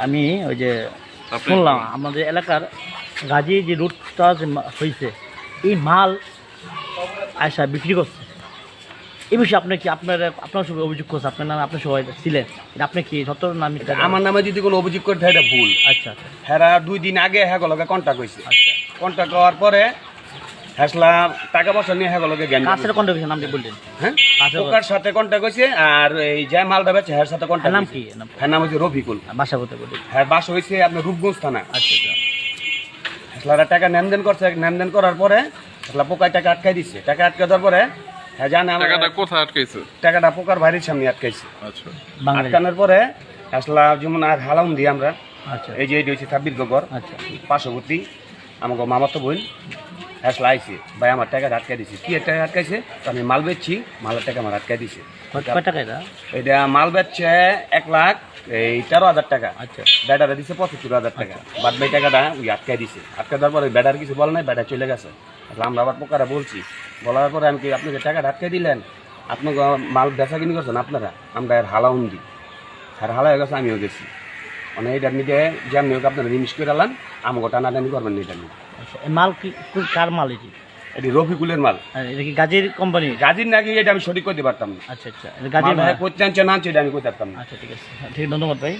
আমি ওই যে শুনলাম আমাদের এলাকার গাজী যে রুটটা যে হয়েছে এই মাল আয়সা বিক্রি করছে, এই বিষয়ে আপনি কি আপনার সঙ্গে অভিযোগ করছে, আপনার নামে আপনার সবাই ছিলেন, এটা আপনি কি সত্য নাম? আমার নামে যদি কোনো অভিযোগ করে থাকে এটা ভুল। আচ্ছা আচ্ছা হ্যাঁ 2 দিন আগে হ্যাঁ লগে কন্ট্যাক্ট হয়েছে, আচ্ছা। কন্ট্যাক্ট হওয়ার পরে হ্যাসলা টাকা পয়সা নিয়ে হ্যাঁ লগে জ্ঞান কার সাথে কন্ট্যাক্ট হয়েছে নামটি বললেন? হ্যাঁ ওকার সাথে কন্ট্যাক্ট হয়েছে, আর এই যে মালটা বেচে হ্যাঁ সাথে কন্ট্যাক্ট। নাম কি? হ্যাঁ নাম হচ্ছে রফিকুল। বাসা করতে বলি। হ্যাঁ বাসা হয়েছে আপনার রূপগঞ্জ থানা। আচ্ছা আচ্ছা। হ্যাসলারা টাকা লেনদেন করছে, লেনদেন করার পরে হ্যাসলা পোকায় টাকা আটকাই দিচ্ছে, টাকা আটকে দেওয়ার পরে হ্যাঁ জানে টাকাটা কোথায় আটকাইছে? টাকাটা পোকার বাড়ির সামনে আটকাইছে। আচ্ছা আটকানোর পরে হ্যাসলা যেমন আর হালাউন দিই আমরা, আচ্ছা এই যে এইটা হচ্ছে 26 গগর আচ্ছা পার্শ্ববর্তী আমাকে মামাতো বোন হ্যাসলা আইসি ভাই আমার টাকা আটকাই দিছে। কি টাকা আটকাইছে? তো আমি মাল বেচছি, মালের টাকা আমার আটকাই দিছে। কয় টাকা এটা? এটা মাল বেচছে 1,13,000 টাকা। আচ্ছা ব্যাটারে দিছে 75,000 টাকা, বাদ বাই টাকাটা ওই আটকাই দিছে। আটকাই দেওয়ার পরে ব্যাটার কিছু বলে নাই, ব্যাটা চলে গেছে। আমরা আবার পোকারা বলছি, বলার পরে আমি কি আপনাকে টাকাটা আটকাই দিলেন, আপনাকে মাল বেচা কিনি করছেন আপনারা, আমরা আর হালাউন দিই, আর হালা হয়ে গেছে আমিও গেছি। মানে এটার নিতে যেমনি হোক আপনারা রিমিস করে আলান, আমাকে টানাটানি করবেন না। এটা নিয়ে আচ্ছা, এই মাল কি কার মাল এটি? এটি রফিকুলের মাল। এটা কি গাজীর কোম্পানি? গাজীর নাকি এটা আমি সঠিক করতে পারতাম না। আচ্ছা আচ্ছা, এটা গাজীর ভাই কোথায় আনছে না আনছে এটা আমি করতে পারতাম না। আচ্ছা ঠিক আছে, ঠিক, ধন্যবাদ ভাই।